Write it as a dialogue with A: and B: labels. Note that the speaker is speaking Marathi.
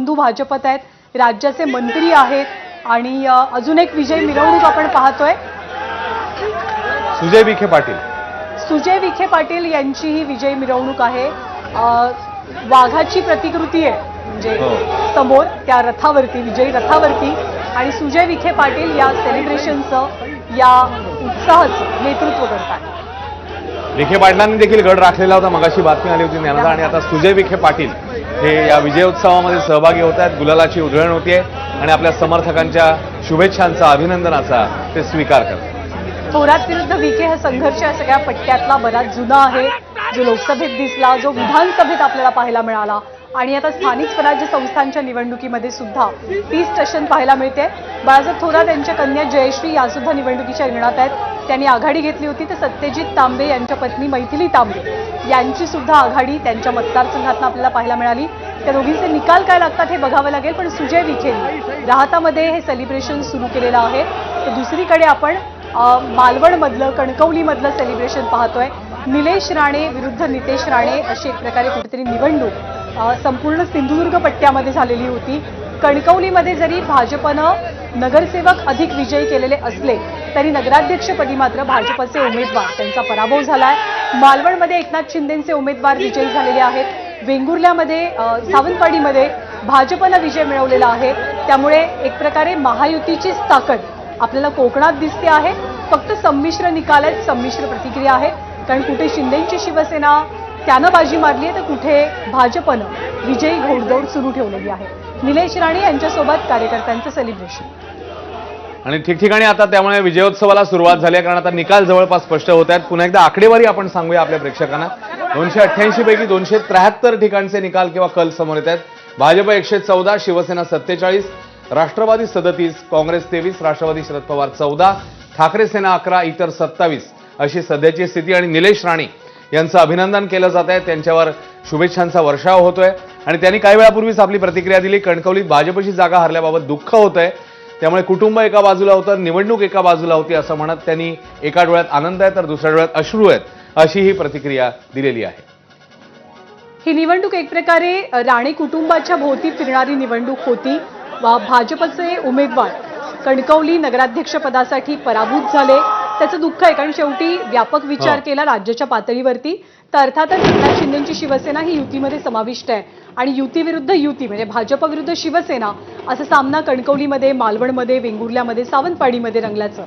A: बंधू भाजपत आहेत, राज्याचे मंत्री आहेत आणि अजून एक विजय मिरवणूक आपण पाहतोय।
B: सुजय विखे पाटील
A: यांची ही विजय मिरवणूक आहे। वाघाची प्रतिकृती आहे म्हणजे समोर त्या रथावरती, विजयी रथावरती, आणि सुजय विखे पाटील या सेलिब्रेशनचं, या उत्साहाचं नेतृत्व करतात।
B: विखे पाटलांनी देखील गड राखलेला होता, मगाशी बातमी आली होती ज्ञानदा, आणि आता सुजय विखे पाटील हे या विजयोत्सवामध्ये सहभागी होत आहेत। गुलालाची उधळण होतीये आणि आपल्या समर्थकांच्या शुभेच्छांचा, अभिनंदनाचा ते स्वीकार करतात।
A: थोरात विरुद्ध विखे हा संघर्ष या सगळ्या पट्ट्यातला बराच जुना आहे, जो लोकसभेत दिसला, जो विधानसभेत आपल्याला पाहायला मिळाला, आणि आता स्थानिक स्वराज्य संस्थांच्या निवडणुकीमध्ये सुद्धा तीच टशन पाहायला मिळते। बाळासाहेब थोरात यांच्या कन्या जयश्री या सुद्धा निवडणुकीच्या रिंगणात आहेत। त्यांनी आघाडी घेतली होती, तर सत्यजित तांबे यांच्या पत्नी मैथिली तांबे यांची सुद्धा आघाडी त्यांच्या मतदारसंघातून आपल्याला पाहायला मिळाली। त्या दोघींचे निकाल काय लागतात हे बघावं लागेल, पण सुजय विखेंनी राहतामध्ये हे सेलिब्रेशन सुरू केलेलं आहे। तर दुसरीकडे आपण मालवणमधलं, कणकवलीमधलं सेलिब्रेशन पाहतोय। निलेश राणे विरुद्ध नितेश राणे अशी एक प्रकारे कुठेतरी निवडणूक संपूर्ण सिंधुदुर्ग पट्ट्यामध्ये झालेली होती। कणकवलीमध्ये जरी भाजपनं नगरसेवक अधिक विजयी केलेले असले तरी नगराध्यक्षपदी मात्र भाजपचे उमेदवार त्यांचा पराभव झालाय। मालवणमध्ये एकनाथ शिंदेंचे उमेदवार विजयी झालेले आहेत। वेंगुर्ल्यामध्ये, सावंतवाडीमध्ये भाजपनं विजय मिळवलेला आहे। त्यामुळे एक प्रकारे महायुतीचीच ताकद आपल्याला कोकणात दिसते आहे। फक्त संमिश्र निकाल आहेत, संमिश्र प्रतिक्रिया आहे, कारण कुठे शिंदेंची शिवसेना त्यानं बाजी मारली आहे, तर कुठे भाजपनं विजयी घोडदौड सुरू ठेवलेली आहे। निलेश राणे यांच्यासोबत कार्यकर्त्यांचं सेलिब्रेशन,
B: आणि ठिकठिकाणी आता त्यामुळे विजयोत्सवाला सुरुवात झाली आहे, कारण आता निकाल जवळपास स्पष्ट होत आहेत। पुन्हा एकदा आकडेवारी आपण सांगूया आपल्या प्रेक्षकांना। 288 पैकी 273 ठिकाणचे निकाल किंवा कल समोर येत आहेत। भाजप 114, शिवसेना 47, राष्ट्रवादी 37, काँग्रेस 23, राष्ट्रवादी शरद पवार 14, ठाकरे सेना 11, इतर 27 अशी सध्याची स्थिती। आणि निलेश राणे यांचं अभिनंदन केलं जात आहे, त्यांच्यावर शुभेच्छांचा वर्षाव होतोय, आणि त्यांनी काही वेळापूर्वीच आपली प्रतिक्रिया दिली। कणकवलीत भाजपची जागा हरल्याबाबत दुःख होतंय, त्यामुळे कुटुंब एका बाजूला होतं, निवडणूक एका बाजूला होती असं म्हणत त्यांनी एका डोळ्यात आनंद आहे तर दुसऱ्या डोळ्यात अश्रू आहेत अशी ही प्रतिक्रिया दिलेली आहे।
A: ही निवडणूक एक प्रकारे राणे कुटुंबाच्या भोवती फिरणारी निवडणूक होती। भाजपचे उमेदवार कणकवली नगराध्यक्षपदासाठी पराभूत झाले, त्याचं दुःख आहे, कारण शेवटी व्यापक विचार केला राज्याच्या पातळीवरती तर अर्थातच एकनाथ शिंदेंची शिवसेना ही युतीमध्ये समाविष्ट आहे, आणि युती विरुद्ध युती म्हणजे भाजप विरुद्ध शिवसेना असा सामना कणकवलीमध्ये, मालवणमध्ये, वेंगुर्ल्यामध्ये, सावंतवाडीमध्ये रंगल्याचं